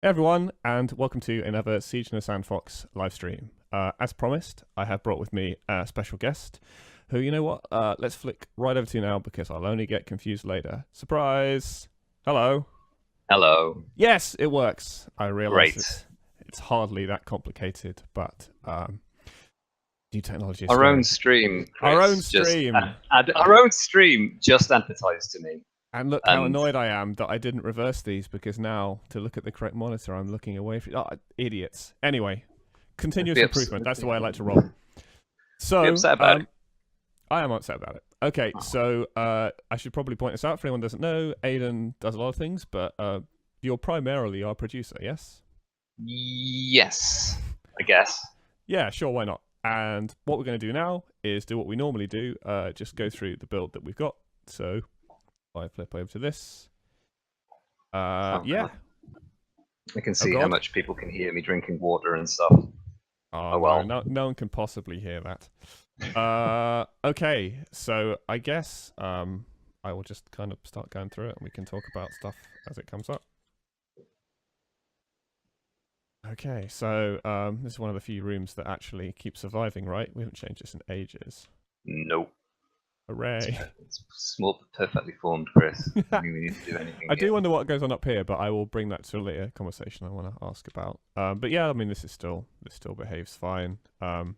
Hey everyone, and welcome to another Siege in the Sandfox live stream. As promised, I have brought with me a special guest, who, you know what, let's flick right over to now because I'll only get confused later. Surprise! Hello. Hello. Yes, it works. I realise Great. it's hardly that complicated, but new technology is Our own scary. stream, Our own Chris. stream! Our own stream just advertised to me. And look how And annoyed I am that I didn't reverse these because now, to look at the correct monitor, I'm looking away from... Oh, idiots. Anyway, continuous improvement. That's the way I like to roll. So, be upset about it. I am upset about it. Okay, so I should probably point this out for anyone who doesn't know. Aidan does a lot of things, but you're primarily our producer, yes? Yes, I guess. Yeah, sure, why not? And what we're going to do now is do what we normally do, just go through the build that we've got. So, I flip over to this. Yeah. I can see how much people can hear me drinking water and stuff. Oh well. No one can possibly hear that. Okay, so I guess I will just kind of start going through it and we can talk about stuff as it comes up. Okay, so this is one of the few rooms that actually keep surviving, right? We haven't changed this in ages. Nope. Hooray. It's small but perfectly formed, Chris. I mean, we need to do anything. I do wonder what goes on up here, but I will bring that to a later conversation I want to ask about. But yeah, I mean, this still behaves fine. So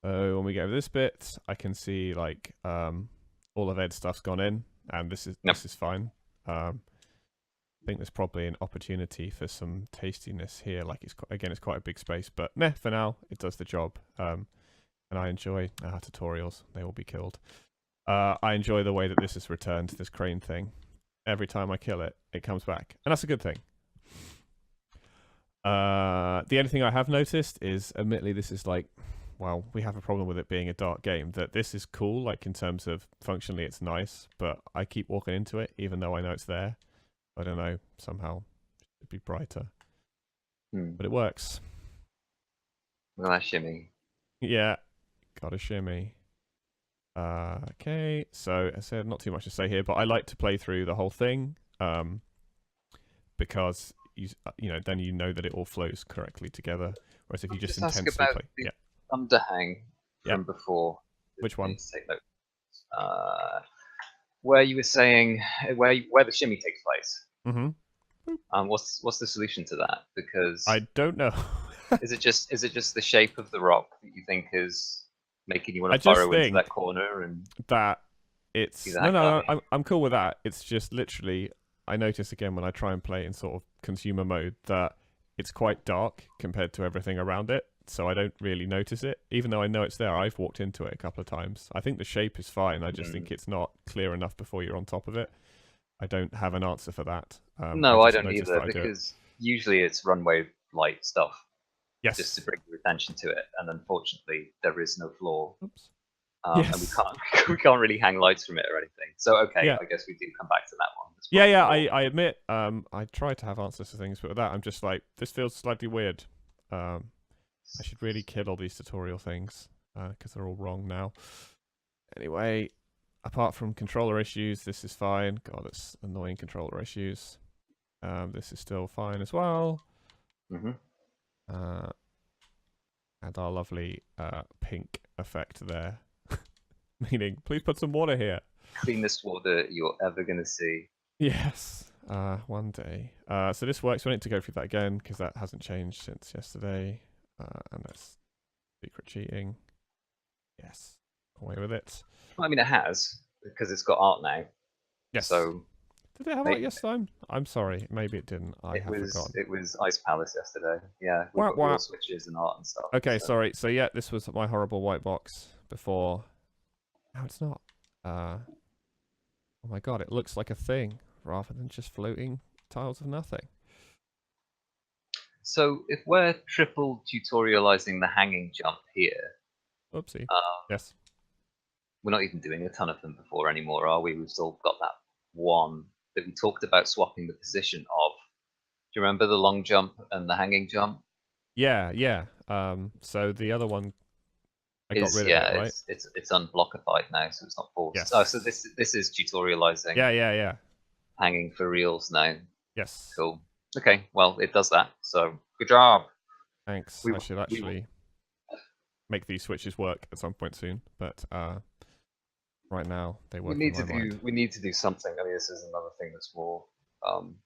when we get over this bit, I can see like all of Ed's stuff's gone in, and this is fine. I think there's probably an opportunity for some tastiness here. Like it's quite a big space, but meh, for now it does the job. And I enjoy tutorials. They will be killed. I enjoy the way that this is returned, this crane thing. Every time I kill it, it comes back. And that's a good thing. The only thing I have noticed is, admittedly, this is like, well, we have a problem with it being a dark game, that this is cool, like in terms of functionally it's nice, but I keep walking into it, even though I know it's there. I don't know, somehow it'd be brighter. But it works. Well, that shimmy. Yeah. Got a shimmy. Okay, so I said not too much to say here, but I like to play through the whole thing because you know then you know that it all flows correctly together. Whereas if you just intensely play, the underhang from before. Which one? Take note. Where you were saying where the shimmy takes place. Mm-hmm. What's the solution to that? Because I don't know. is it just the shape of the rock that you think is making you want to burrow into that corner and that it's no, I'm cool with that. It's just literally I notice again when I try and play in sort of consumer mode that it's quite dark compared to everything around it, so I don't really notice it, even though I know it's there. I've walked into it a couple of times. I think the shape is fine. I just think it's not clear enough before you're on top of it. I don't have an answer for that. No, I don't either, because usually it's runway light stuff. Yes. Just to bring your attention to it, and unfortunately there is no floor. Oops. Yes. And we can't really hang lights from it or anything. So okay, yeah. I guess we do come back to that one. Yeah, I admit I try to have answers to things, but with that I'm just like, this feels slightly weird. I should really kill all these tutorial things because they're all wrong now. Anyway, apart from controller issues, this is fine. God, that's annoying controller issues. This is still fine as well. And our lovely pink effect there. Meaning, please put some water here. Cleanest water you're ever going to see. Yes, one day. So this works. We need to go through that again because that hasn't changed since yesterday. And that's secret cheating. Yes, away with it. Well, I mean, it has, because it's got art now. Yes. So did it have art yesterday? I'm sorry, maybe it didn't. I have forgotten. It was Ice Palace yesterday. Yeah, we've got wheel switches and art and stuff. Okay, sorry. So yeah, this was my horrible white box before. No, it's not. Oh my god, it looks like a thing rather than just floating tiles of nothing. So if we're triple tutorializing the hanging jump here, oopsie. Yes. We're not even doing a ton of them before anymore, are we? We've still got that one that we talked about swapping the position of. Do you remember the long jump and the hanging jump? Yeah. So the other one, I got rid of it, right? It's unblockified now, so it's not forced. Yes. Oh, so this is tutorializing. Yeah. Hanging for reals now. Yes. Cool. Okay, well, it does that. So good job. Thanks. We I should actually make these switches work at some point soon, but right now they work in my mind. we need to do something. I mean, this is another thing that's more um,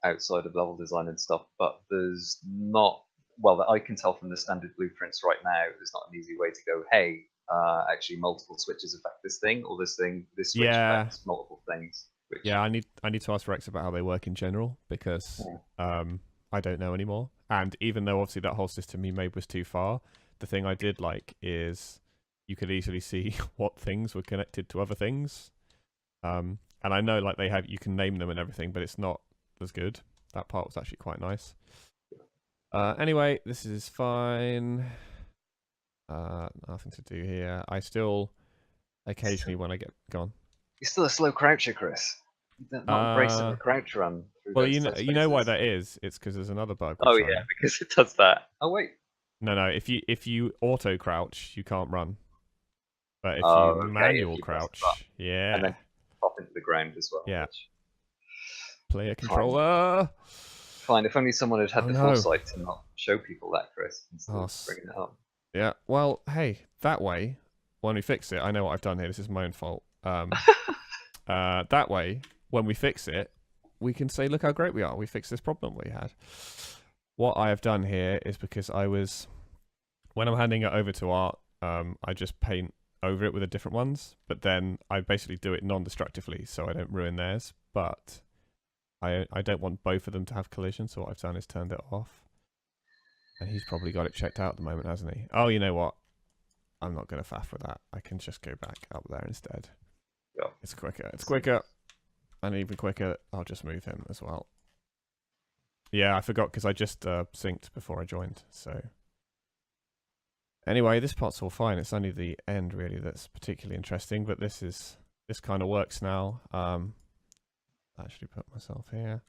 outside of level design and stuff, but there's not, well, that I can tell from the standard blueprints right now, there's not an easy way to go, hey, actually multiple switches affect this thing, or this switch Yeah, affects multiple things. Which, yeah. I need to ask Rex about how they work in general because I don't know anymore. And even though obviously that whole system he made was too far, the thing I did like is you could easily see what things were connected to other things. And I know like they have, you can name them and everything, but it's not as good. That part was actually quite nice. Anyway, this is fine. Nothing to do here. I still occasionally when I get gone. You're still a slow croucher, Chris. You're not embracing the crouch run through Well, those tight you know why spaces. that is. It's because there's another bug. Oh Which yeah, because it does that. Oh wait. no. If you auto crouch, you can't run. But if you Oh, okay. If manual you press the button crouch, and yeah, then pop into the ground as well. yeah. Which, Player controller. fine. If only someone had had the foresight to not show people that, Chris, instead of bringing it up. Yeah. Well, hey, that way, when we fix it, I know what I've done here. This is my own fault. That way, when we fix it, we can say, look how great we are. We fixed this problem we had. What I have done here is because when I'm handing it over to Art, I just paint over it with the different ones, but then I basically do it non-destructively so I don't ruin theirs, but I don't want both of them to have collision, so what I've done is turned it off. And he's probably got it checked out at the moment, hasn't he? Oh, you know what? I'm not going to faff with that. I can just go back up there instead. Yeah. It's quicker. It's quicker. And even quicker, I'll just move him as well. Yeah, I forgot because I just synced before I joined, so... Anyway, this part's all fine. It's only the end, really, that's particularly interesting, but this kind of works now. Actually put myself here.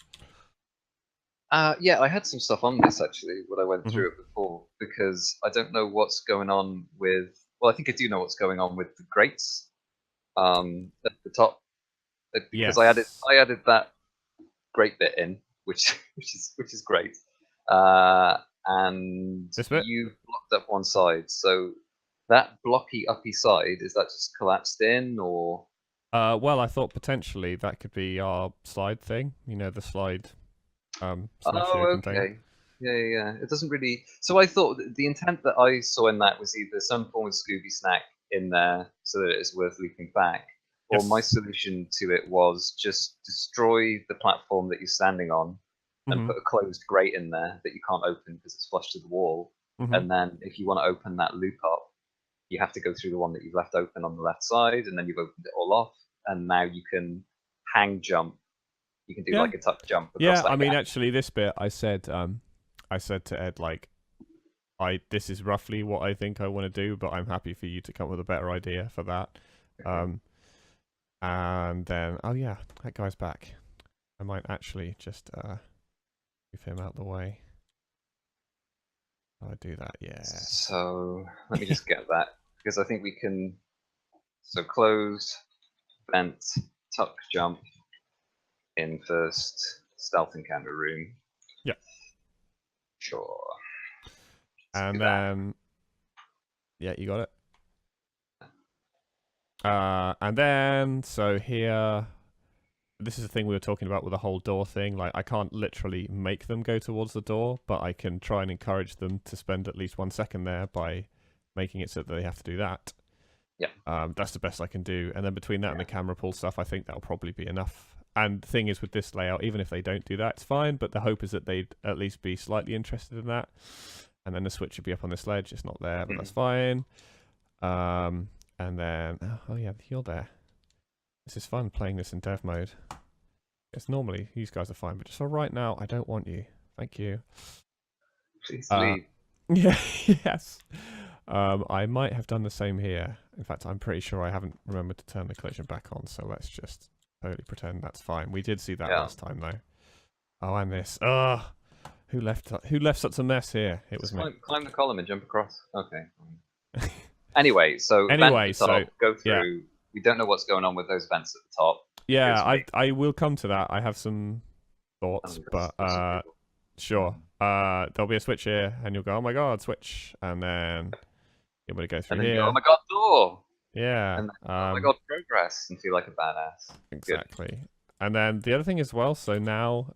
Yeah, I had some stuff on this actually when I went through it before, because I don't know what's going on with. Well, I think I do know what's going on with the grates at the top, because Yes. I added that grate bit in, which is great, and This bit? you blocked up one side. So that blocky uppy side, is that just collapsed in, or? Well, I thought potentially that could be our slide thing. You know, the slide slushy open thing. Okay. Yeah. It doesn't really. So I thought the intent that I saw in that was either some form of Scooby snack in there so that it's worth looping back, or my solution to it was just destroy the platform that you're standing on and put a closed grate in there that you can't open because it's flush to the wall. And then if you want to open that loop up, you have to go through the one that you've left open on the left side, and then you've opened it all off, and now you can hang jump. You can do like a tuck jump across that I mean, gap. actually, this bit I said to Ed, like, this is roughly what I think I want to do, but I'm happy for you to come up with a better idea for that. Okay. And then, oh yeah, that guy's back. I might actually just move him out the way. I do that, yeah. So let me just get that, because I think we can. So close, vent, tuck, jump in first, stealth encounter room. Yeah. Sure. And then, yeah, you got it. And then, so here, this is the thing we were talking about with the whole door thing. Like, I can't literally make them go towards the door, but I can try and encourage them to spend at least 1 second there by making it so that they have to do that. Yeah. That's the best I can do. And then between that and the camera pull stuff, I think that'll probably be enough. And the thing is, with this layout, even if they don't do that, it's fine. But the hope is that they'd at least be slightly interested in that. And then the switch would be up on this ledge. It's not there, but that's fine. And then, oh yeah, you're there. This is fun playing this in dev mode. It's normally, these guys are fine, but just for right now, I don't want you. Thank you. Please leave. Yeah, yes. I might have done the same here. In fact, I'm pretty sure I haven't remembered to turn the collision back on, so let's just totally pretend that's fine. We did see that last time, though. Oh, and this. Who left such a mess here? It was me. Climb the column and jump across. Okay. Anyway, so go through. Yeah. We don't know what's going on with those vents at the top. Yeah, I will come to that. I have some thoughts, but sure. There'll be a switch here, and you'll go, oh my god, switch, and then you're able to go through And then you here. go, oh my god, door! Yeah. And then, oh my god, progress, and feel like a badass. Exactly. Good. And then the other thing as well, so now,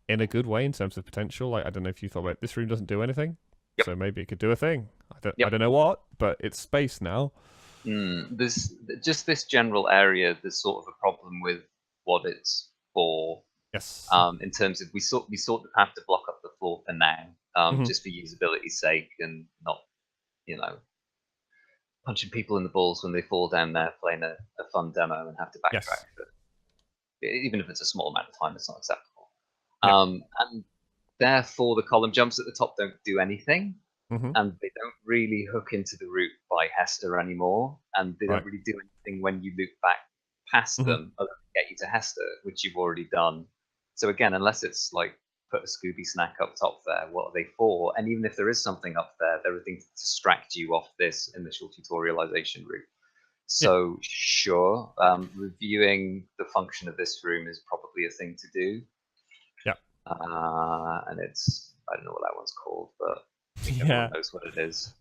in a good way in terms of potential, like, I don't know if you thought about it, this room doesn't do anything, so maybe it could do a thing. I don't know what, but it's space now. This general area, there's sort of a problem with what it's for. Yes. In terms of we sort of have to block up the floor for now, just for usability's sake, and not, punching people in the balls when they fall down there playing a fun demo and have to backtrack. Yes. But even if it's a small amount of time, it's not acceptable. Yep. And therefore, the column jumps at the top don't do anything. Mm-hmm. And they don't really hook into the route by Hester anymore, and they don't really do anything when you loop back past them other than get you to Hester, which you've already done. So again, unless it's like put a Scooby snack up top there, what are they for? And even if there is something up there, they're a thing to distract you off this initial tutorialization route. So sure, reviewing the function of this room is probably a thing to do. Yeah. And it's, I don't know what that one's called, but everyone knows what it is.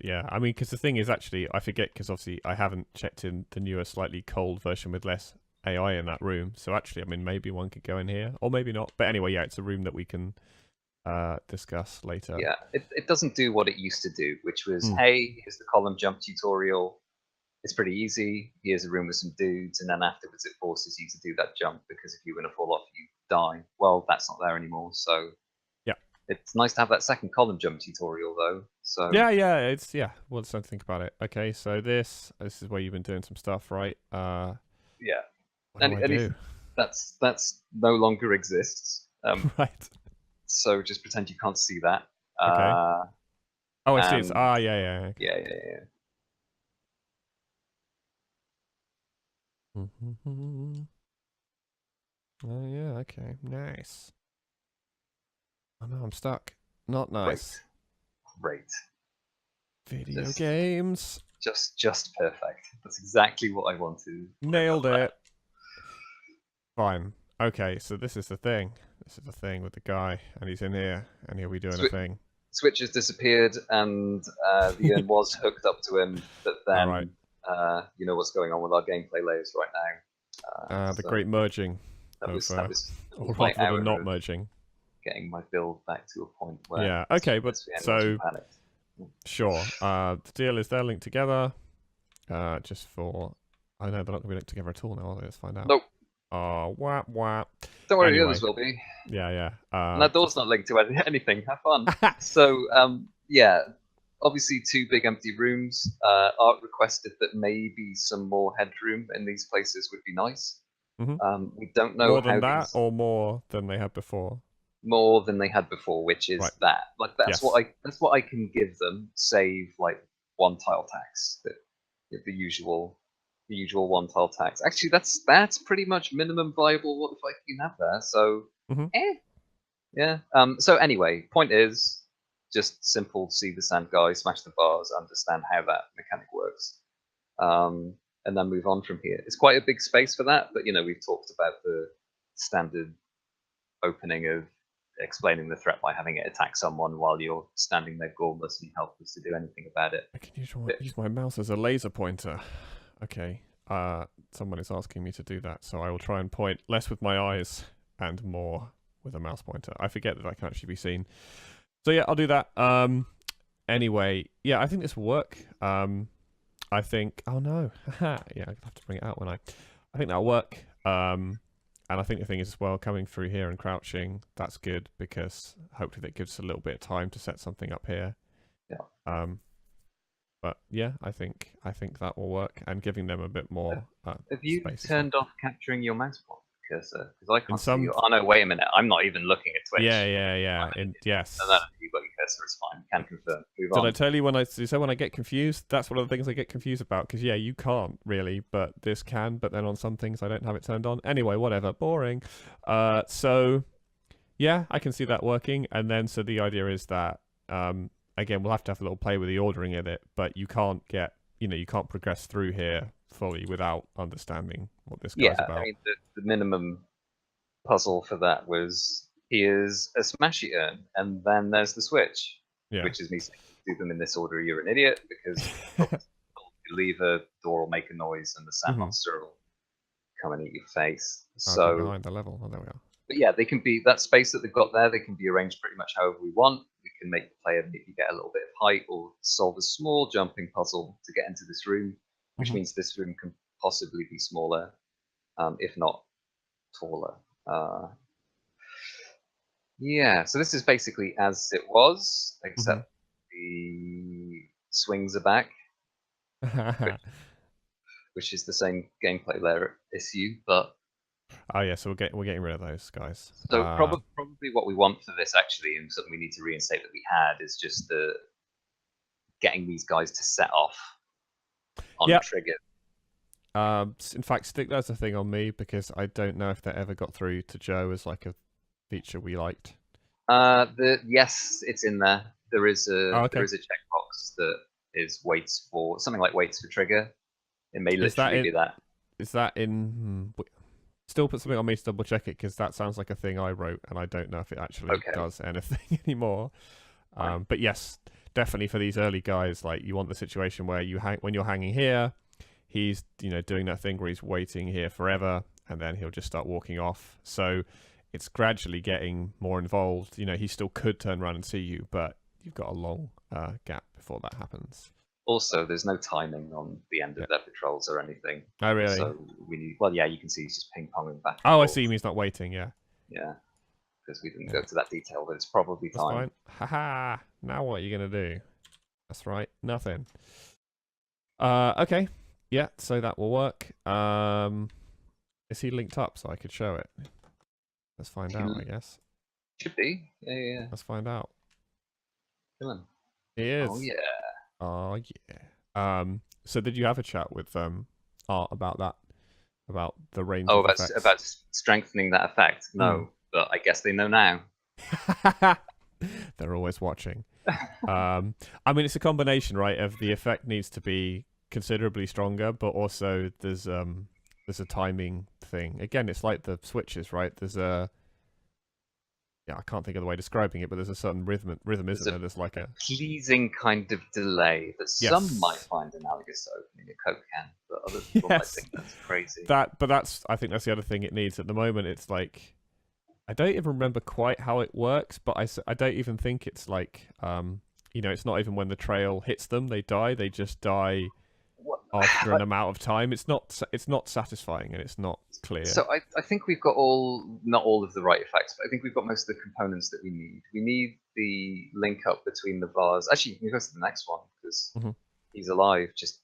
Yeah, I mean, because the thing is, actually, I forget, because obviously I haven't checked in the newer, slightly cold version with less AI in that room. So actually, I mean, maybe one could go in here, or maybe not. But anyway, yeah, it's a room that we can discuss later. Yeah, it doesn't do what it used to do, which was, hey, here's the column jump tutorial. It's pretty easy. Here's a room with some dudes, and then afterwards it forces you to do that jump, because if you're going to fall off, you die. Well, that's not there anymore, so... It's nice to have that second column jump tutorial, though. So it's Well, let's think about it. Okay, so this is where you've been doing some stuff, right? Yeah. What do I do? That's no longer exists. Right. So just pretend you can't see that. Okay. Oh, I see. It's Okay. Yeah. Yeah. Oh yeah. Okay. Nice. Oh no, I'm stuck. Not nice. Great. Video games. Just perfect. That's exactly what I wanted. Nailed it. Fine. Okay, so this is the thing. This is the thing with the guy, and he's in here, and here we doing a thing. Switch has disappeared, and the urn was hooked up to him, but then you know what's going on with our gameplay layers right now. The great merging. That was or rather than not merging. Getting my build back to a point where... Yeah, okay, but so... Sure. The deal is they're linked together. Just for... I know they're not going to be linked together at all now, are they? Let's find out. Nope. Oh, whap. Don't worry, the others will be. Yeah. And that door's not linked to anything. Have fun. So, yeah, obviously 2 big empty rooms. Art requested that maybe some more headroom in these places would be nice. We don't know more than that, or more than they had before. More than they had before, which is that. Like that's what I can give them. Save like 1 tile tax, the usual 1 tile tax. Actually, that's pretty much minimum viable. What the fuck you can have there? So, yeah. So anyway, point is just simple. See the sand guy, smash the bars, understand how that mechanic works. And then move on from here. It's quite a big space for that, but we've talked about the standard opening of explaining the threat by having it attack someone while you're standing there gormless and helpless to do anything about it. I can use my mouse as a laser pointer. Okay. Someone is asking me to do that, so I will try and point less with my eyes and more with a mouse pointer. I forget that I can actually be seen. So yeah, I'll do that. Anyway, yeah, I think this will work. I think... Oh, no. Yeah, I'll have to bring it out when I think that'll work. And I think the thing is as well, coming through here and crouching, that's good, because hopefully that gives us a little bit of time to set something up here. Yeah. But yeah, I think that will work, and giving them a bit more Have you turned off capturing your mouse point cursor? Because I can't see you. Oh no, wait a minute. I'm not even looking at Twitch. Yeah. Yes. No, you've got your cursor. It's fine. Can confirm. Move on. Did I tell you when I get confused? That's one of the things I get confused about. Because yeah, you can't really, but this can. But then on some things I don't have it turned on. Anyway, whatever. Boring. So yeah, I can see that working. And then so the idea is that again, we'll have to have a little play with the ordering in it, but you can't get, you can't progress through here fully without understanding what this guy's about. I mean, the minimum puzzle for that was here's a smashy urn, and then there's the switch, which is me saying, do them in this order, you're an idiot, because you leave a door will make a noise and the sand monster will come and eat your face. So behind the level. Oh, there we are. But yeah, they can be that space that they've got there. They can be arranged pretty much however we want. We can make the player maybe get a little bit of height or solve a small jumping puzzle to get into this room, which means this room can possibly be smaller, if not taller. Yeah, so this is basically as it was, except the swings are back, which is the same gameplay layer issue, but oh yeah, so we're getting rid of those guys. So probably what we want for this actually, and something we need to reinstate that we had, is just the getting these guys to set off on trigger. In fact, stick that's a thing on me because I don't know if that ever got through to Joe as like a feature we liked. Yes, it's in there. There is a there is a checkbox that is waits for something like waits for trigger. It may literally be that. Is that in? Still put something on me to double check it because that sounds like a thing I wrote and I don't know if it actually does anything anymore. But yes, definitely for these early guys, like you want the situation where you when you're hanging here, he's doing that thing where he's waiting here forever and then he'll just start walking off. So it's gradually getting more involved. He still could turn around and see you, but you've got a long gap before that happens. Also, there's no timing on the end of their patrols or anything. Oh, really? So we need. Well, yeah, you can see he's just ping-ponging back. Oh, I see. He's not waiting. Yeah. Yeah, because we didn't go to that detail, but it's probably time. Haha. Now what are you gonna do? That's right. Nothing. Okay. Yeah. So that will work. Is he linked up so I could show it? Let's find out. I guess. Should be. Yeah. Let's find out. Kill him. He is. Oh yeah. Oh yeah. So did you have a chat with Art about that? About the range of effects? About strengthening that effect? No, but I guess they know now. They're always watching. I mean, it's a combination, right? Of the effect needs to be considerably stronger, but also there's a timing thing. Again, it's like the switches, right? There's a I can't think of the way of describing it, but there's a certain rhythm, isn't there? There's like a pleasing kind of delay that some might find analogous to opening a Coke can, but other people might think that's crazy. I think that's the other thing it needs at the moment. It's like I don't even remember quite how it works, but I don't even think it's like it's not even when the trail hits them they die. They just die after an amount of time. It's not satisfying and it's not clear. So I think we've got not all of the right effects, but I think we've got most of the components that we need. We need the link up between the bars. Actually, we go to the next one because he's alive. Just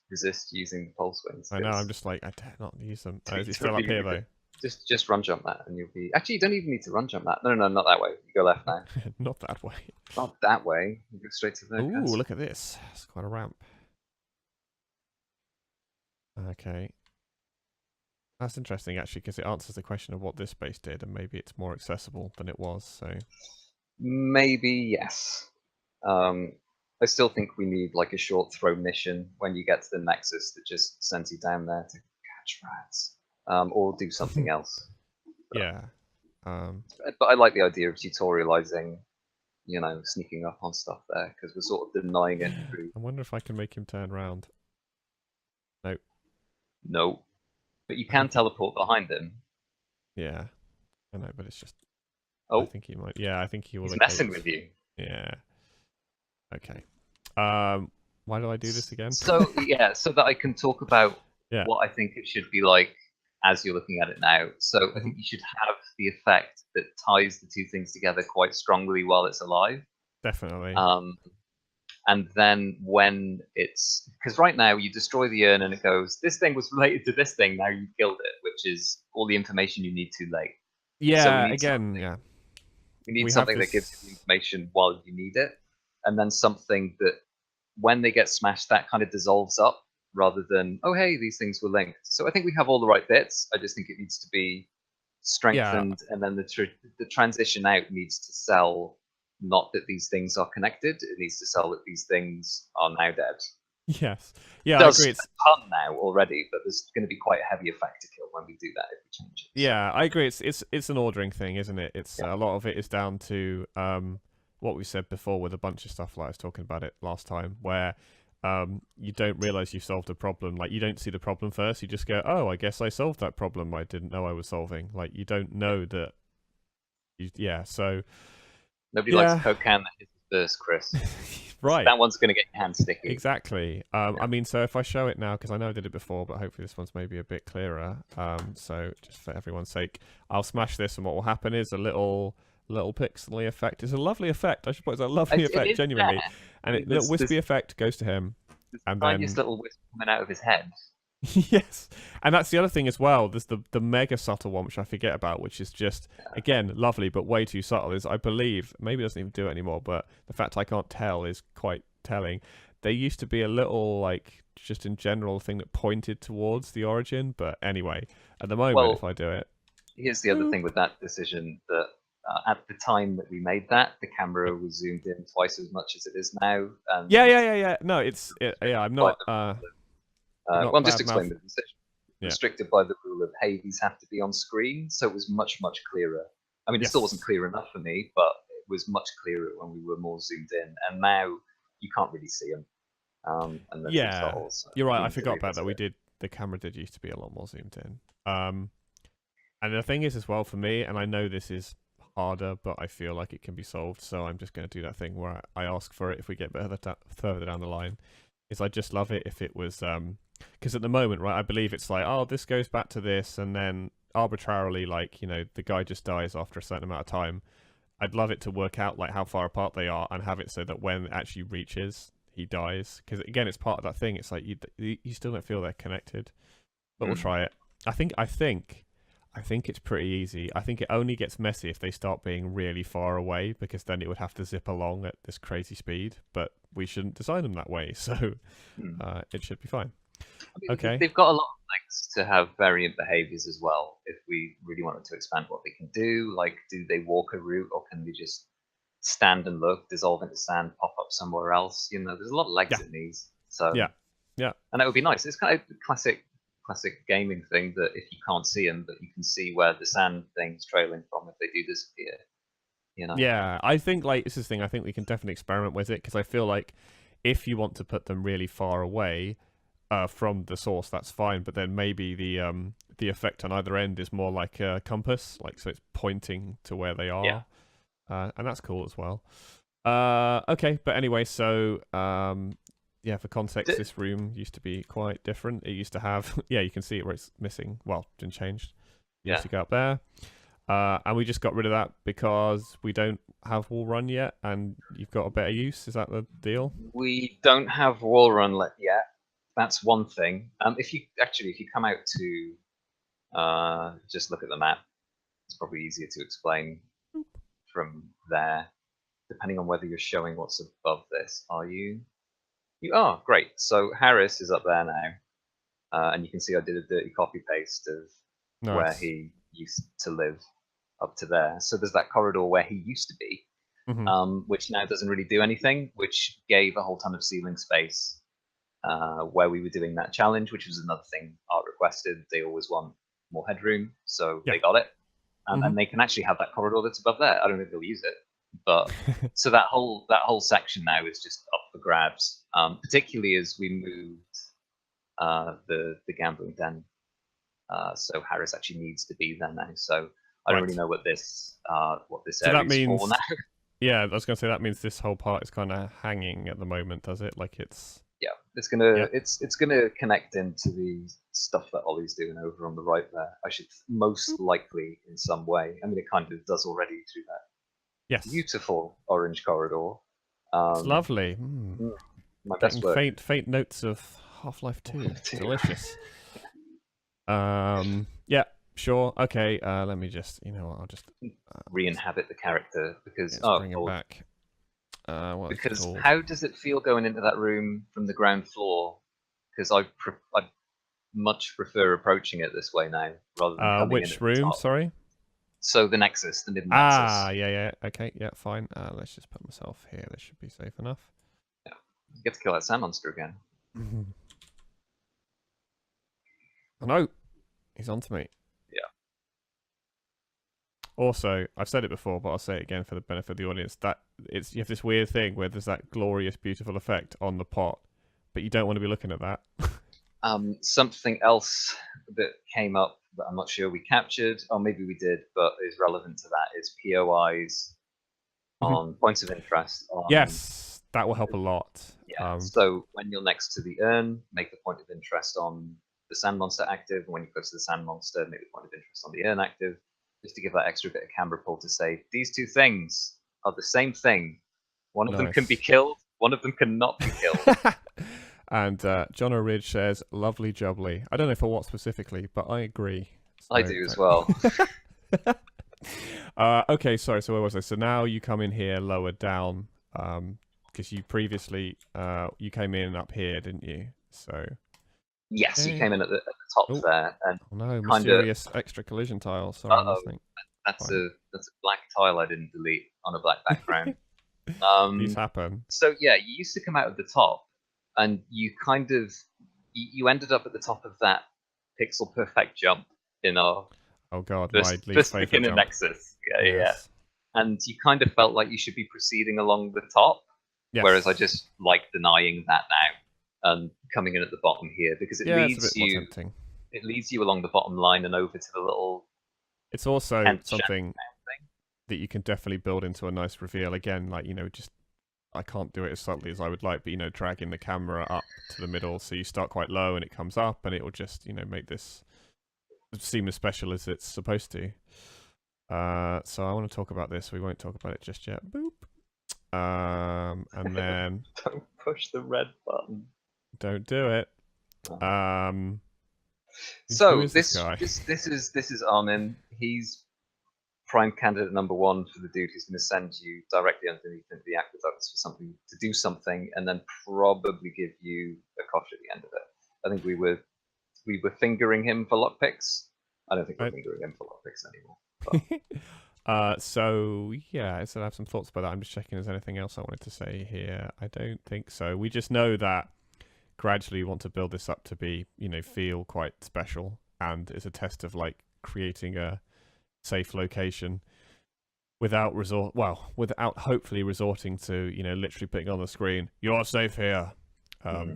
resist using the pulse wings. I know. I'm just like I dare not use them. Is he still up here though? Just run jump that and you'll be. Actually, you don't even need to run jump that. No, not that way. You go left now. Not that way. Not that way. You go straight to the. Ooh, look at this. It's quite a ramp. Okay. That's interesting, actually, because it answers the question of what this space did, and maybe it's more accessible than it was, so... Maybe, yes. I still think we need, like, a short throw mission when you get to the Nexus that just sends you down there to catch rats. Or do something else. But, yeah. But I like the idea of tutorializing, sneaking up on stuff there, because we're sort of denying it through... I wonder if I can make him turn around. Nope. No. But you can teleport behind him. Yeah. I know, but it's just... Oh. I think he might... Yeah, I think he will... He's messing with you. Yeah. Okay. Why do I do this again? So, yeah, so that I can talk about what I think it should be like as you're looking at it now. So I think you should have the effect that ties the two things together quite strongly while it's alive. Definitely. And then when it's... Because right now you destroy the urn and it goes, this thing was related to this thing, now you've killed it, which is all the information you need too late. Yeah, so we need something that gives you the information while you need it. And then something that, when they get smashed, that kind of dissolves up, rather than, oh, hey, these things were linked. So I think we have all the right bits. I just think it needs to be strengthened. And then the transition out needs to sell... Not that these things are connected. It needs to sell that these things are now dead. Yes. It Yeah, I does agree. a ton now already, but there's going to be quite a heavy effect to kill when we do that if we change it. So. Yeah, I agree. It's an ordering thing, isn't it? It's Yeah. a lot of it is down to what we said before with a bunch of stuff. Like I was talking about it last time, where you don't realize you've solved a problem. Like you don't see the problem first. You just go, "Oh, I guess I solved that problem I didn't know I was solving." Like you don't know that. Yeah. So Nobody likes a yeah, Coke can that hits first, Chris. right. That one's going to get your hand sticky. Exactly. I mean, so if I show it now, because I know I did it before, but hopefully this one's maybe a bit clearer. So just for everyone's sake, I'll smash this, and what will happen is a little pixely effect. It's a lovely effect. I should put it's a lovely It effect, is genuinely. there. And a little wispy effect goes to him, There's and the tiniest then little wisp coming out of his head. yes, and that's the other thing as well. There's the mega subtle one, which I forget about, which is just again lovely but way too subtle. Is I believe maybe it doesn't even do it anymore, but the fact I can't tell is quite telling. There used to be a little like just in general thing that pointed towards the origin, but anyway, at the moment, if I do it, here's the other thing with that decision that at the time that we made that, the camera was zoomed in twice as much as it is now. And yeah. No, yeah. I'm not. well, Not I'm just bad mouth. explaining the decision. Yeah. Restricted by the rule of, hey, these have to be on screen, so it was much, much clearer. I mean, it still wasn't clear enough for me, but it was much clearer when we were more zoomed in. And now you can't really see them. And they're too subtle. So you're right. I forgot about that. The camera did used to be a lot more zoomed in. And the thing is as well for me, and I know this is harder, but I feel like it can be solved. So I'm just going to do that thing where I ask for it if we get further down the line. Is I just love it if it was because at the moment, right, I believe it's like, oh, this goes back to this, and then arbitrarily, like, you know, the guy just dies after a certain amount of time. I'd love it to work out like how far apart they are and have it so that when it actually reaches, he dies. Because again, it's part of that thing. It's like you still don't feel they're connected, but we'll try it. I think it's pretty easy. I think it only gets messy if they start being really far away, because then it would have to zip along at this crazy speed. But we shouldn't design them that way, so it should be fine. I mean, okay. They've got a lot of legs to have variant behaviors as well. If we really wanted to expand what they can do, like, do they walk a route, or can they just stand and look, dissolve into sand, pop up somewhere else? You know, there's a lot of legs it needs. So yeah, and that would be nice. It's kind of classic gaming thing that if you can't see them, but you can see where the sand thing's trailing from if they do disappear. You know? Yeah, I think like this is the thing. I think we can definitely experiment with it, because I feel like if you want to put them really far away from the source, that's fine. But then maybe the effect on either end is more like a compass, like so it's pointing to where they are, and that's cool as well. Okay, but anyway, so yeah, for context, this room used to be quite different. It used to have yeah, you can see it where it's missing. Well, been changed. You used to go up there. And we just got rid of that because we don't have wall run yet, and you've got a better use. Is that the deal? We don't have wall run yet. That's one thing. If you come out to just look at the map, it's probably easier to explain from there. Depending on whether you're showing what's above this, are you? You are, great. So Harris is up there now, and you can see I did a dirty copy paste of where he used to live up to there. So there's that corridor where he used to be, which now doesn't really do anything, which gave a whole ton of ceiling space where we were doing that challenge, which was another thing Art requested. They always want more headroom, so they got it. And they can actually have that corridor that's above there. I don't know if they'll use it, but so that whole section now is just up for grabs, particularly as we moved the gambling den. So Harris actually needs to be there now. So I don't really know what this so area that means, is for now. Yeah, I was going to say that means this whole part is kind of hanging at the moment, does it? Like it's it's gonna connect into the stuff that Ollie's doing over on the right there. I should most likely in some way. I mean, it kind of does already through that beautiful orange corridor. It's lovely. My best work. Faint notes of Half-Life 2. Delicious. Yeah, sure. Okay. Let me just, you know what? I'll just re-inhabit the character because bring him back. Because how does it feel going into that room from the ground floor? Because I much prefer approaching it this way now rather than coming which room? Sorry. So the Nexus, the mid Nexus. Yeah. Okay, yeah, fine. Let's just put myself here. This should be safe enough. Yeah, you get to kill that sand monster again. I know. He's on to me. Yeah. Also, I've said it before, but I'll say it again for the benefit of the audience. That you have this weird thing where there's that glorious, beautiful effect on the pot, but you don't want to be looking at that. Something else that came up that I'm not sure we captured, or maybe we did, but is relevant to that is POIs on points of interest. Yes, that will help a lot. Yeah. So when you're next to the urn, make the point of interest on the sand monster active, and when you close to the sand monster, make the point of interest on the urn active, just to give that extra bit of camera pull to say these two things are the same thing. One of them can be killed, one of them cannot be killed. And John O'Ridge says, lovely jubbly. I don't know for what specifically, but I agree. So, I do as well. Okay, sorry, so where was I? So now you come in here lower down, because you previously, you came in up here, didn't you? So... Yes, you came in at the top there. And no, mysterious extra collision tile. Sorry, I'm listening. That's a black tile I didn't delete on a black background. These happen. So yeah, you used to come out of the top, and you kind of you ended up at the top of that pixel perfect jump in our first beginner nexus. Yeah. And you kind of felt like you should be proceeding along the top, whereas I just like denying that now and coming in at the bottom here because it leads you. It leads you along the bottom line and over to the little. It's also something that you can definitely build into a nice reveal. Again, like just I can't do it as subtly as I would like, but dragging the camera up to the middle, so you start quite low and it comes up, and it will just make this seem as special as it's supposed to. So I want to talk about this. We won't talk about it just yet. Boop. And then don't push the red button. Don't do it. So this is Armin. He's prime candidate number one for the dude who's going to send you directly underneath the aqueducts for something to do something, and then probably give you a cosh at the end of it. I think we were fingering him for lockpicks. I don't think we're fingering him for lockpicks anymore. So yeah, I have some thoughts about that. I'm just checking if there's anything else I wanted to say here. I don't think so. We just know that gradually want to build this up to be, feel quite special, and it's a test of like creating a safe location without hopefully resorting to, literally putting on the screen, "You're safe here,"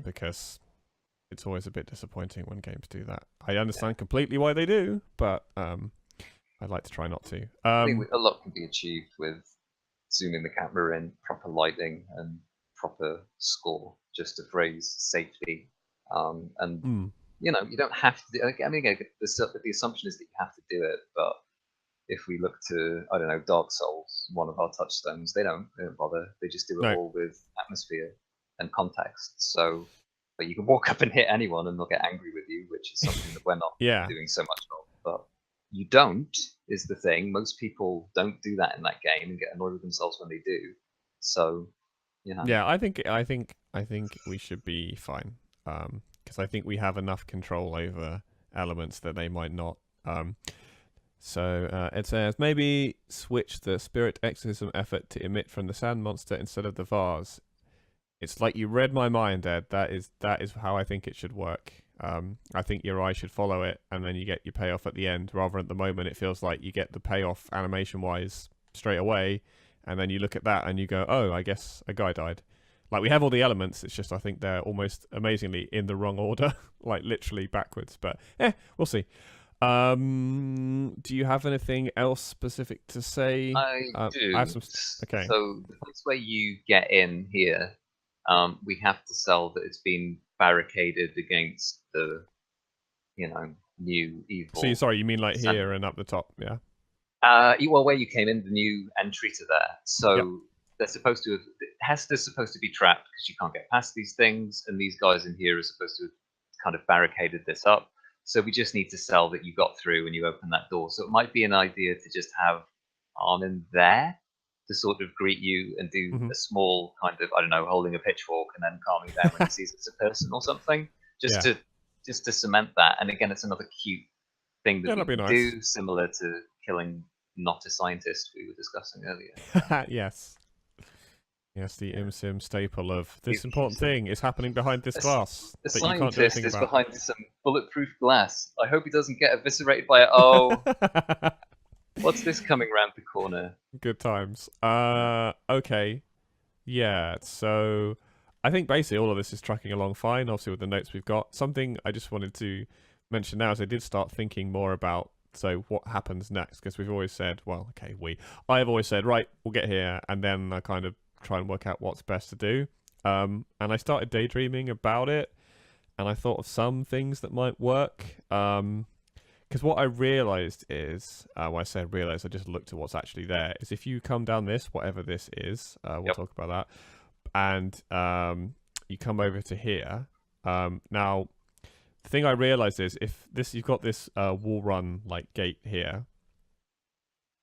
because it's always a bit disappointing when games do that. I understand completely why they do, but I'd like to try not to. I think a lot can be achieved with zooming the camera in, proper lighting, and proper score, just to phrase safety. You don't have to do, I mean, the assumption is that you have to do it, but if we look to, I don't know, Dark Souls, one of our touchstones, they don't bother. They just do it all with atmosphere and context. So, but you can walk up and hit anyone and they'll get angry with you, which is something that we're not doing so much of. But you don't, is the thing. Most people don't do that in that game and get annoyed with themselves when they do. So, yeah, I think we should be fine, because I think we have enough control over elements that they might not. So it says maybe switch the spirit exorcism effort to emit from the sand monster instead of the vase. It's like you read my mind, Ed. That is how I think it should work. I think your eye should follow it, and then you get your payoff at the end. Rather, at the moment, it feels like you get the payoff animation-wise straight away, and then you look at that and you go, "Oh, I guess a guy died." Like, we have all the elements. It's just I think they're almost amazingly in the wrong order, like literally backwards. But we'll see. Do you have anything else specific to say? I do. I have some... Okay. So the place where you get in here, we have to sell that it's been barricaded against the, new evil. So sorry, you mean like here and up the top, yeah? Well, where you came in, the new entry to there. So they're supposed to have, Hester's supposed to be trapped because you can't get past these things, and these guys in here are supposed to have kind of barricaded this up. So we just need to sell that you got through when you open that door. So it might be an idea to just have Armin there to sort of greet you and do a small kind of, I don't know, holding a pitchfork and then calming down when he sees it's a person or something, just to cement that. And again, it's another cute thing that we can do, similar to killing not a scientist we were discussing earlier. Yes. Yes, the ImSim staple of this He's important thing is happening behind this a, glass a that you can't do scientist anything is about. behind some bulletproof glass. I hope he doesn't get eviscerated by it. Oh, what's this coming round the corner? Good times. Okay. Yeah, so I think basically all of this is tracking along fine, obviously with the notes we've got. Something I just wanted to mention now is I did start thinking more about so what happens next, because we've always said, well, okay, I've always said, right, we'll get here, and then I kind of try and work out what's best to do. And I started daydreaming about it, and I thought of some things that might work. Because what I realized is, when I said realized, I just looked at what's actually there. Is if you come down this, whatever this is, we'll Yep. talk about that, and you come over to here. Now, the thing I realized is if this, you've got this wall run like gate here.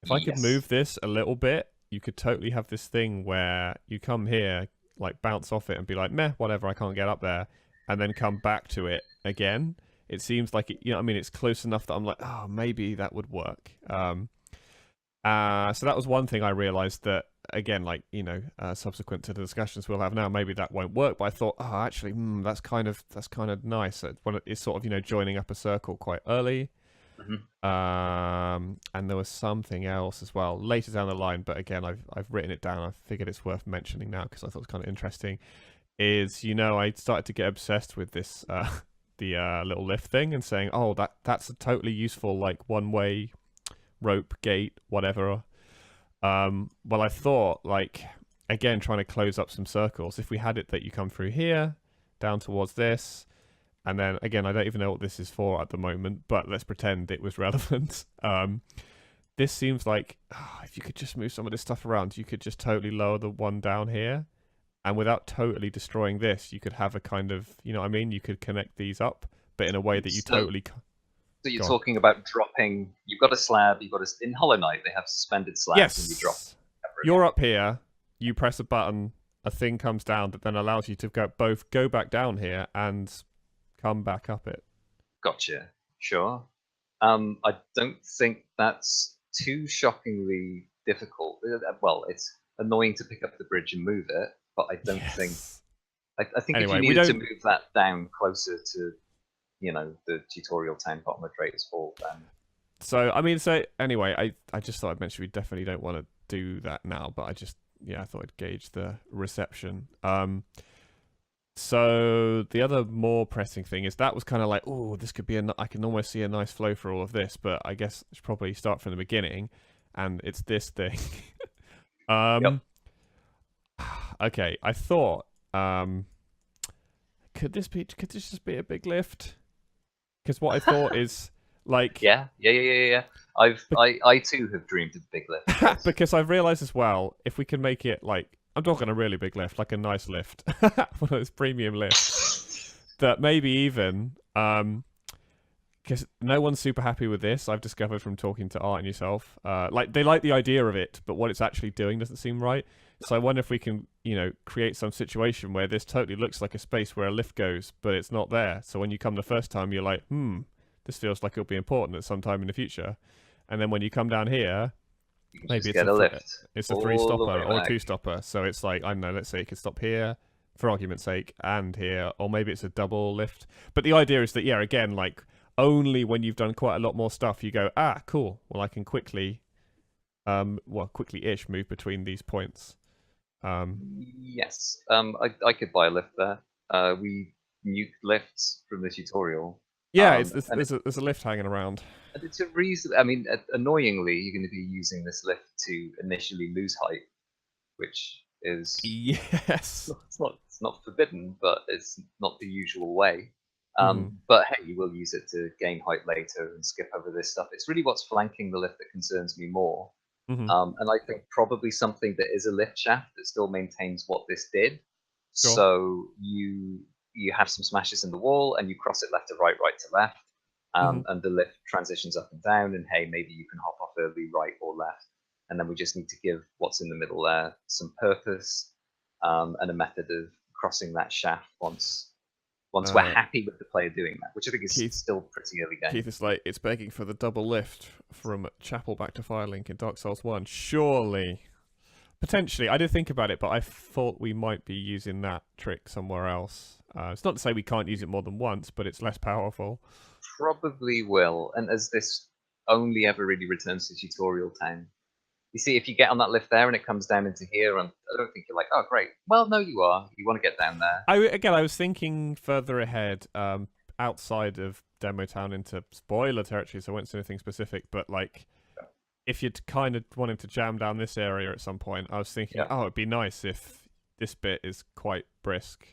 If I could Yes. move this a little bit, you could totally have this thing where you come here, like bounce off it and be like, meh, whatever, I can't get up there, and then come back to it again. It seems like it, you know, I mean, it's close enough that I'm like, oh, maybe that would work. So that was one thing I realized that again, like subsequent to the discussions we'll have now, maybe that won't work. But I thought, oh, actually, that's kind of nice. It's sort of joining up a circle quite early. Mm-hmm. And there was something else as well later down the line, but again, I've written it down. I figured it's worth mentioning now because I thought it was kind of interesting. Is I started to get obsessed with this the little lift thing and saying, oh, that's a totally useful like one way rope gate whatever. Well, I thought like again trying to close up some circles. If we had it that you come through here down towards this. And then again, I don't even know what this is for at the moment, but let's pretend it was relevant. This seems like if you could just move some of this stuff around, you could just totally lower the one down here, and without totally destroying this, you could have a kind of, you know what I mean? You could connect these up, but in a way that you totally. So you're Go on. talking about dropping. You've got a slab. In Hollow Knight they have suspended slabs, and you drop. Yes, you're up here. You press a button, a thing comes down that then allows you to go back down here and come back up it. Gotcha. Sure. I don't think that's too shockingly difficult. Well, it's annoying to pick up the bridge and move it, but I don't think. I think if you needed to move that down closer to, the tutorial town bottom of Traitor's Fall, then. So anyway, I just thought I'd mention we definitely don't want to do that now, but I thought I'd gauge the reception. So the other more pressing thing is that was kind of like, oh, this could be I can almost see a nice flow for all of this, but I guess I should probably start from the beginning, and it's this thing. Yep. Okay, I thought, could this just be a big lift? Because what I thought is like, yeah. I too have dreamed of big lift. Yes. Because I've realized as well, if we can make it like, I'm talking a really big lift, like a nice lift, one of those premium lifts, that maybe even, because no one's super happy with this, I've discovered from talking to Art and yourself. Like, they like the idea of it, but what it's actually doing doesn't seem right. So I wonder if we can, create some situation where this totally looks like a space where a lift goes, but it's not there. So when you come the first time, you're like, this feels like it'll be important at some time in the future. And then when you come down here, maybe it's a lift. It's a 3-stopper or a 2-stopper. So it's like, I don't know, let's say it could stop here for argument's sake and here, or maybe it's a double lift. But the idea is that, again, like only when you've done quite a lot more stuff, you go, cool. Well, I can quickly, quickly-ish move between these points. Yes. I could buy a lift there. We nuked lifts from the tutorial. Yeah, there's a lift hanging around. And it's a reason. I mean, annoyingly, you're going to be using this lift to initially lose height, which is yes. It's not forbidden, but it's not the usual way. But hey, you will use it to gain height later and skip over this stuff. It's really what's flanking the lift that concerns me more. And I think probably something that is a lift shaft that still maintains what this did. Sure. So you have some smashes in the wall and you cross it left to right, right to left. And the lift transitions up and down, and hey, maybe you can hop off early, right or left. And then we just need to give what's in the middle there some purpose, and a method of crossing that shaft once we're happy with the player doing that, which I think is still pretty early game. Keith is like, it's begging for the double lift from Chapel back to Firelink in Dark Souls 1. Surely. Potentially, I did think about it, but I thought we might be using that trick somewhere else. It's not to say we can't use it more than once, but it's less powerful. Probably will. And as this only ever really returns to tutorial town, you see, if you get on that lift there and it comes down into here, and I don't think you're like, oh, great. Well, no, you are. You want to get down there. I was thinking further ahead, outside of Demo Town into spoiler territory, so I won't say anything specific, but like, if you'd kind of wanted to jam down this area at some point, I was thinking, oh, it'd be nice if this bit is quite brisk.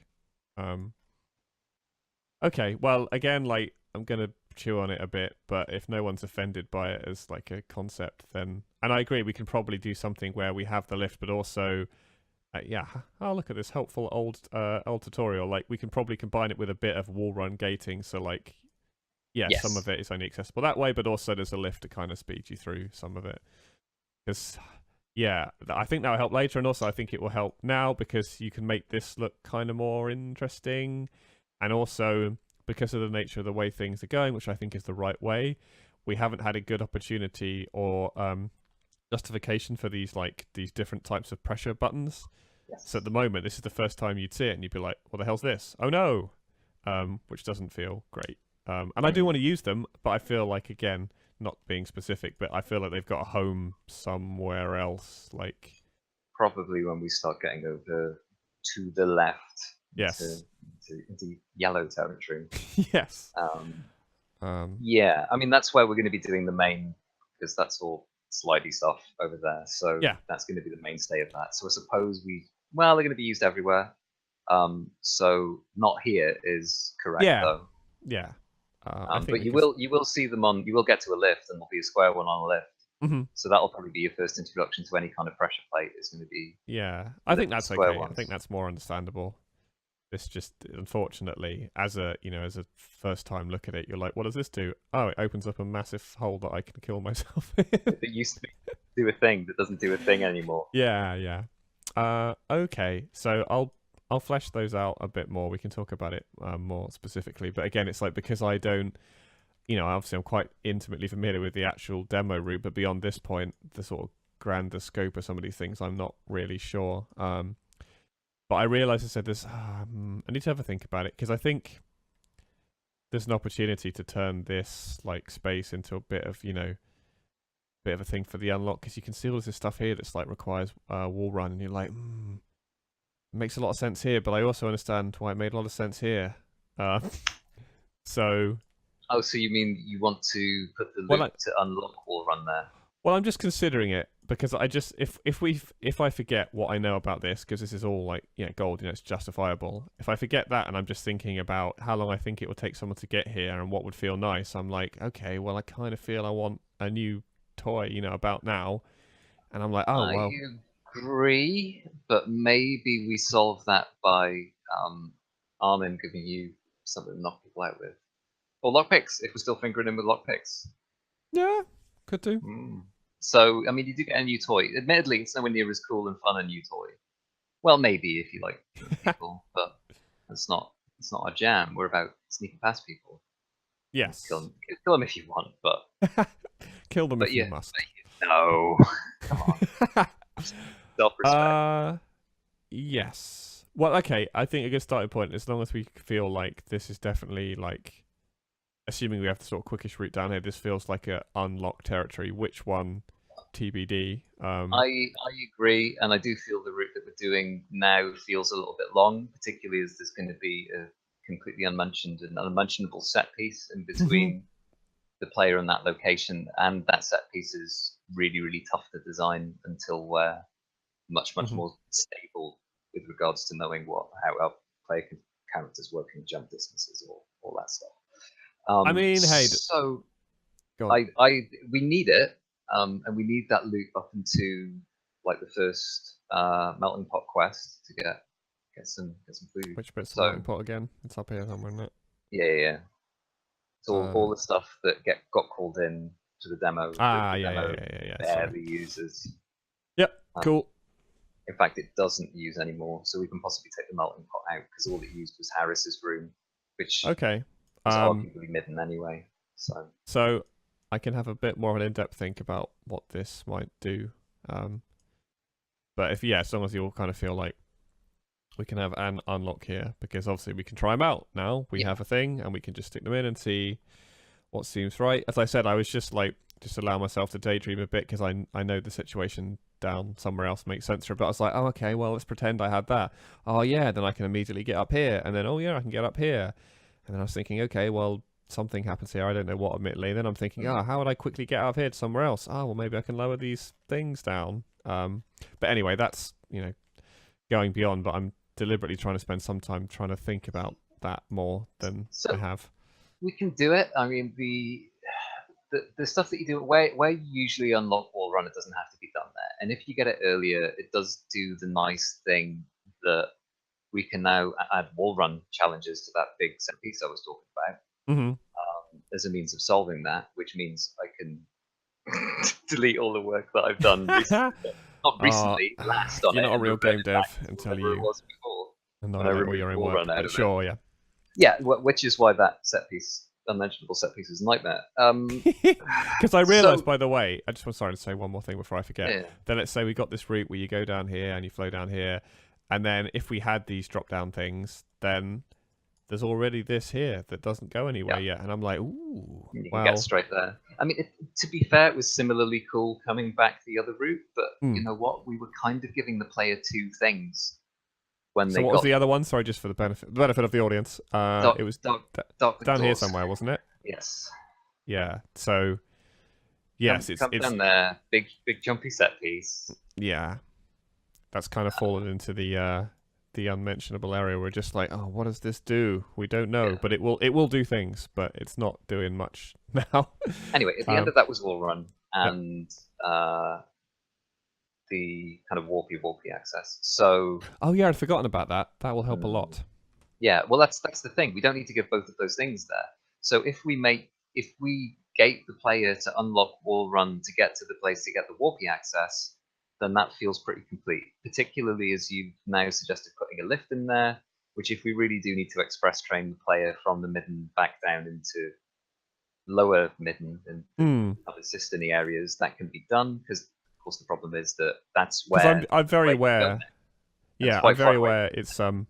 Okay, well, again, like, I'm gonna chew on it a bit, but if no one's offended by it as like a concept, then, and I agree, we can probably do something where we have the lift, but also, oh, look at this helpful old tutorial. Like, we can probably combine it with a bit of wall run gating, so like, yes, some of it is only accessible that way, but also there's a lift to kind of speed you through some of it. Because, yeah, I think that'll help later, and also I think it will help now because you can make this look kind of more interesting, and also because of the nature of the way things are going, which I think is the right way, we haven't had a good opportunity or justification for these different types of pressure buttons. So at the moment, this is the first time you'd see it, and you'd be like, "What the hell's this? Oh no!" Which doesn't feel great. And I do want to use them, but I feel like, again, not being specific, but I feel like they've got a home somewhere else. Like, probably when we start getting over to the left, yes, into yellow territory. Yes. Yeah, I mean that's where we're going to be doing the main, because that's all slidey stuff over there. So yeah, that's going to be the mainstay of that. So I suppose they're going to be used everywhere. So not here is correct though. Yeah. But you will see them on. You will get to a lift, and there'll be a square one on a lift. Mm-hmm. So that'll probably be your first introduction to any kind of pressure plate. Is going to be. Yeah, I think that's okay. Ones. I think that's more understandable. This just, unfortunately, as a first time look at it, you're like, what does this do? Oh, it opens up a massive hole that I can kill myself in. It used to do a thing that doesn't do a thing anymore. Yeah. Okay, so I'll flesh those out a bit more. We can talk about it more specifically. But again, it's like, because I don't, obviously I'm quite intimately familiar with the actual demo route, but beyond this point, the sort of grander scope of some of these things, I'm not really sure. But I realised I said this, I need to have a think about it, because I think there's an opportunity to turn this like space into a bit of a thing for the unlock, because you can see all this stuff here that's like requires wall run, and you're like, it makes a lot of sense here, but I also understand why it made a lot of sense here. So. Oh, so you mean you want to put the loop to unlock wall run there? Well, I'm just considering it, because I just, if I forget what I know about this, because this is all like, gold, it's justifiable. If I forget that, and I'm just thinking about how long I think it would take someone to get here and what would feel nice, I'm like, okay, well, I kind of feel I want a new toy, about now. And I'm like, oh, well. I agree, but maybe we solve that by Armin giving you something to knock people out with. Or lockpicks, if we're still fingering in with lockpicks. Yeah, could do. So, I mean, you do get a new toy. Admittedly, it's nowhere near as cool and fun a new toy. Well, maybe if you like people, but it's not our jam. We're about sneaking past people. Yes. Kill them if you want, but kill them if you must. No, come on. Self-respect. Yes. Well, okay. I think a good starting point, as long as we feel like this is definitely like, assuming we have the sort of quickish route down here, this feels like a unlocked territory. Which one? TBD. I agree, and I do feel the route that we're doing now feels a little bit long, particularly as there's going to be a completely unmentioned and unmentionable set piece in between the player and that location, and that set piece is really, really tough to design until we're much more stable with regards to knowing how our player characters work in jump distances or all that stuff. I mean, hey, so we need it. And we need that loop up into like the first melting pot quest to get some food. Which bit's the melting pot again? It's up here somewhere, isn't it? Yeah. So all the stuff that got called in to the demo. Yeah. Barely uses. Yep. Cool. In fact, it doesn't use anymore, so we can possibly take the melting pot out because all it used was Harris's room, which was arguably midden anyway. So I can have a bit more of an in-depth think about what this might do. But if as long as you all kind of feel like we can have an unlock here, because obviously we can try them out now. We have a thing, and we can just stick them in and see what seems right. As I said, I was just allow myself to daydream a bit, because I know the situation down somewhere else makes sense for it. But I was like, oh, okay, well, let's pretend I had that. Oh, yeah, then I can immediately get up here. And then, oh, yeah, I can get up here. And then I was thinking, okay, well, something happens here. I don't know what, admittedly. Then I'm thinking, how would I quickly get out of here to somewhere else? Oh, well, maybe I can lower these things down. But anyway, that's, going beyond. But I'm deliberately trying to spend some time trying to think about that more than I have. We can do it. I mean, the stuff that you do where you usually unlock wall run, it doesn't have to be done there. And if you get it earlier, it does do the nice thing that we can now add wall run challenges to that big set piece I was talking about. As a means of solving that, which means I can delete all the work that I've done recently. Not recently, last on it. You're not a real game dev until you. It was before. And I all your own work. But sure, yeah. Yeah, which is why that set piece, unmentionable set piece, is a nightmare. Because I realised, by the way, I just want to say one more thing before I forget. Yeah. Then let's say we got this route where you go down here and you flow down here, and then if we had these drop down things, then there's already this here that doesn't go anywhere yet. And I'm like, ooh, you can get straight there. I mean, to be fair, it was similarly cool coming back the other route, but you know what? We were kind of giving the player two things. When so what was the other one? Sorry, just for the benefit of the audience. It was down here somewhere, wasn't it? Yes. Yeah. So yes, it's down there. Big jumpy set piece. Yeah, that's kind of fallen into the unmentionable area. We're just like, oh, what does this do? We don't know, but it will do things, but it's not doing much now. Anyway, at the end of that was wall run, and the kind of warpy access. So I'd forgotten about that. That will help a lot. Yeah, well, that's the thing. We don't need to give both of those things there. So if we gate the player to unlock wall run to get to the place to get the warpy access, then that feels pretty complete. Particularly as you've now suggested putting a lift in there, which if we really do need to express train the player from the midden back down into lower midden and other cistern areas, that can be done, because of course the problem is that that's where I'm very aware. Yeah, I'm very aware. It's a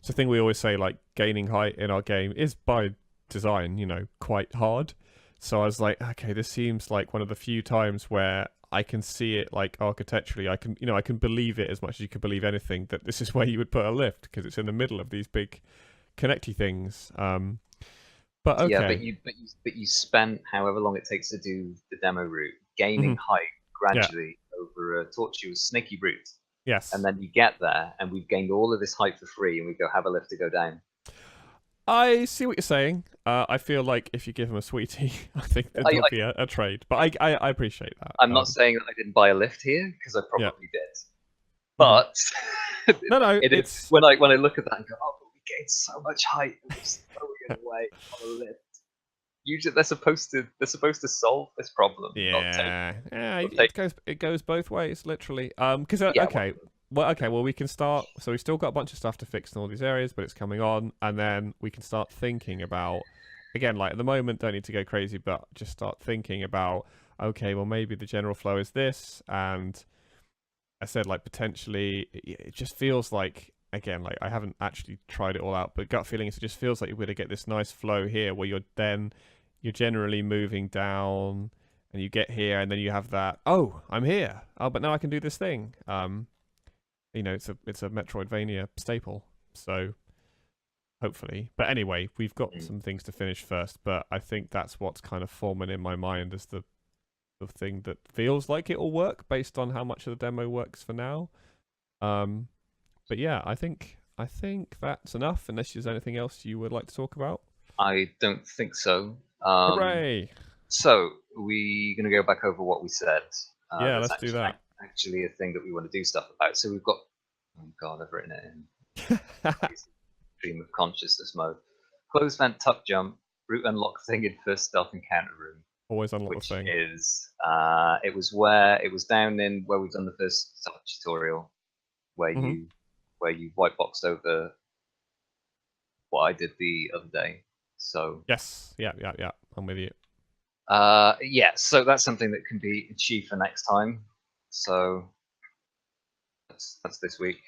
thing we always say, like, gaining height in our game is by design, quite hard. So I was like, okay, this seems like one of the few times where I can see it, like, architecturally. I can believe it as much as you can believe anything, that this is where you would put a lift, because it's in the middle of these big connecty things. But okay. Yeah, but you spent however long it takes to do the demo route gaining height gradually over a tortuous, snaky route. Yes. And then you get there, and we've gained all of this height for free, and we go have a lift to go down. I see what you're saying. I feel like if you give him a sweetie, I think there'll be a trade. But I appreciate that. I'm not saying that I didn't buy a lift here, because I probably did. But no, it's when I look at that and go, oh, but we gained so much height, and we're throwing it away on a lift. Usually they're supposed to solve this problem. Yeah, it goes both ways, literally. Okay. Well, we can start. So we've still got a bunch of stuff to fix in all these areas, but it's coming on, and then we can start thinking about, again, like at the moment, don't need to go crazy, but just start thinking about, okay, well, maybe the general flow is this, and I said, like, potentially, it just feels like, again, like, I haven't actually tried it all out, but gut feeling is it just feels like you're going to get this nice flow here, where you're generally moving down, and you get here, and then you have that, oh, I'm here, oh, but now I can do this thing. It's a Metroidvania staple, so hopefully. But anyway, we've got some things to finish first, but I think that's what's kind of forming in my mind as the thing that feels like it will work based on how much of the demo works for now. But yeah, I think that's enough, unless there's anything else you would like to talk about. I don't think so. Hooray! So we're going to go back over what we said. Yeah, let's do that. Actually a thing that we want to do stuff about. So we've got, oh god, I've written it in stream of consciousness mode. Closed vent tuck jump, route unlock thing in first stealth encounter room. Always unlock the thing. It was down in where we've done the first stealth tutorial, where you white boxed over what I did the other day. So yes, yeah, I'm with you. So that's something that can be achieved for next time. So That's this week.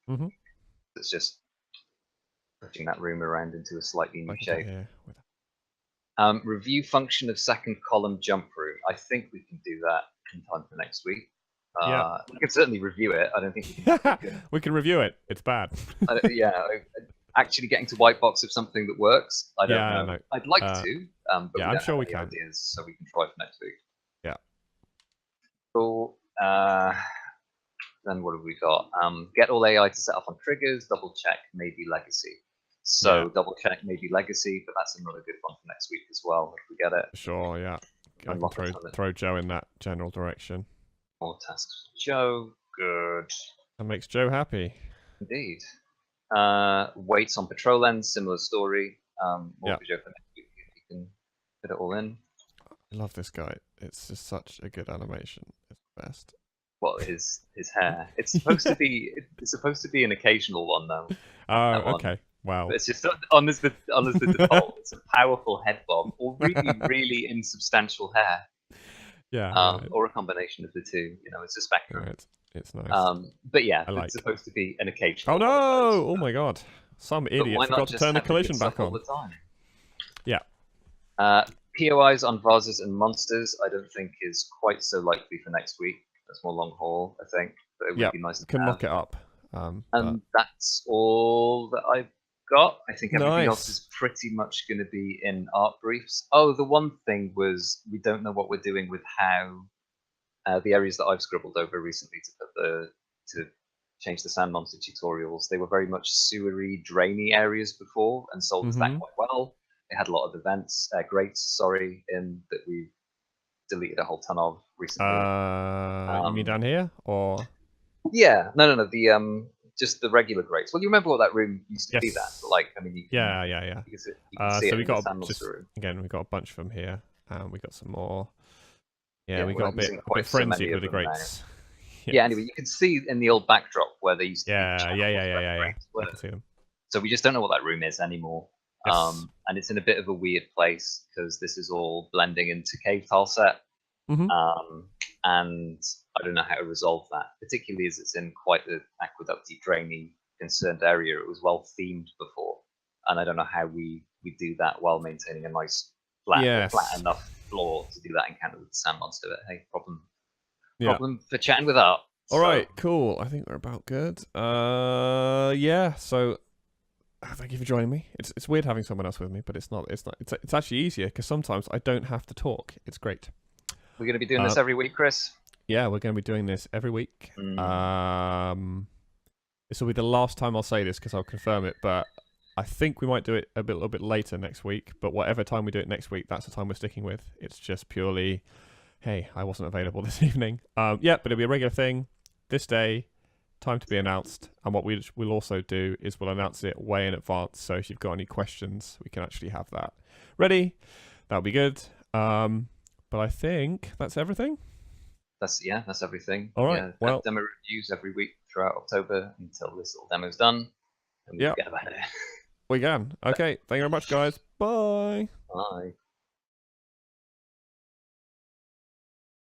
Mm-hmm. It's just pushing that room around into a slightly new shape. Review function of second column jump room. I think we can do that in time for next week. Yeah. We can certainly review it. I don't think we can. We can review it. It's bad. Yeah, actually getting to white box of something that works, I don't know. No. I'd like to, but yeah, we don't I'm sure have we any can. ideas, so we can try for next week. Yeah. Cool. Then what have we got? Get all AI to set up on triggers, double check, maybe legacy. So double check, maybe legacy, but that's another good one for next week as well, if we get it. Sure, yeah. I can throw Joe in that general direction. More tasks for Joe, good. That makes Joe happy. Indeed. Weights on patrol ends, similar story. More for Joe for next week, if you can fit it all in. I love this guy. It's just such a good animation. It's the best. Well, his hair. It's supposed to be. It's supposed to be an occasional one though. Oh, okay. Wow. But it's just on as the default. It's a powerful head bob, or really insubstantial hair. Yeah. Right. Or a combination of the two. You know, it's a spectrum. Right. It's nice. But yeah, it's supposed to be an occasional. Oh no! Oh my god! Some idiot forgot to turn the collision back on. All the time? Yeah. POIs on vases and monsters, I don't think is quite so likely for next week. That's more long haul, I think. But it would be nice to mock it up. And that's all that I've got. I think everything else is pretty much going to be in art briefs. Oh, the one thing was we don't know what we're doing with how the areas that I've scribbled over recently to change the sand monster tutorials. They were very much sewery, drainy areas before, and sold us that quite well. They had a lot of events, grates, that we deleted a whole ton of recently. You mean down here, or? Yeah, no. The just the regular grates. Well, you remember what that room used to be? That, but like, I mean, you can, yeah. You can see so it we got room. we got a bunch from here, and we got some more. Yeah, we got a bit frenzied with the grates. Yeah. Anyway, you can see in the old backdrop where they used to. Yeah. I can see them. So we just don't know what that room is anymore. Yes. And it's in a bit of a weird place because this is all blending into cave tile set. And I don't know how to resolve that, particularly as it's in quite the aqueducty, drainy, concerned area. It was well themed before, and I don't know how we do that while maintaining a nice flat enough floor to do that encounter with the sand monster. But hey, problem for chatting with art. All right, cool. I think we're about good. Yeah. So thank you for joining me. It's weird having someone else with me, but it's not. It's actually easier because sometimes I don't have to talk. It's great. We're going to be doing this every week, Chris. Yeah, we're going to be doing this every week. This will be the last time I'll say this because I'll confirm it, but I think we might do it a little bit later next week. But whatever time we do it next week, that's the time we're sticking with. It's just purely, hey, I wasn't available this evening. But it'll be a regular thing this day. Time to be announced. And what we'll also do is we'll announce it way in advance. So if you've got any questions, we can actually have that ready. That'll be good. But I think that's everything. That's everything. All right. Well, demo reviews every week throughout October until this little demo's done. And we forget about it. We can. Okay. Thank you very much, guys. Bye. Bye.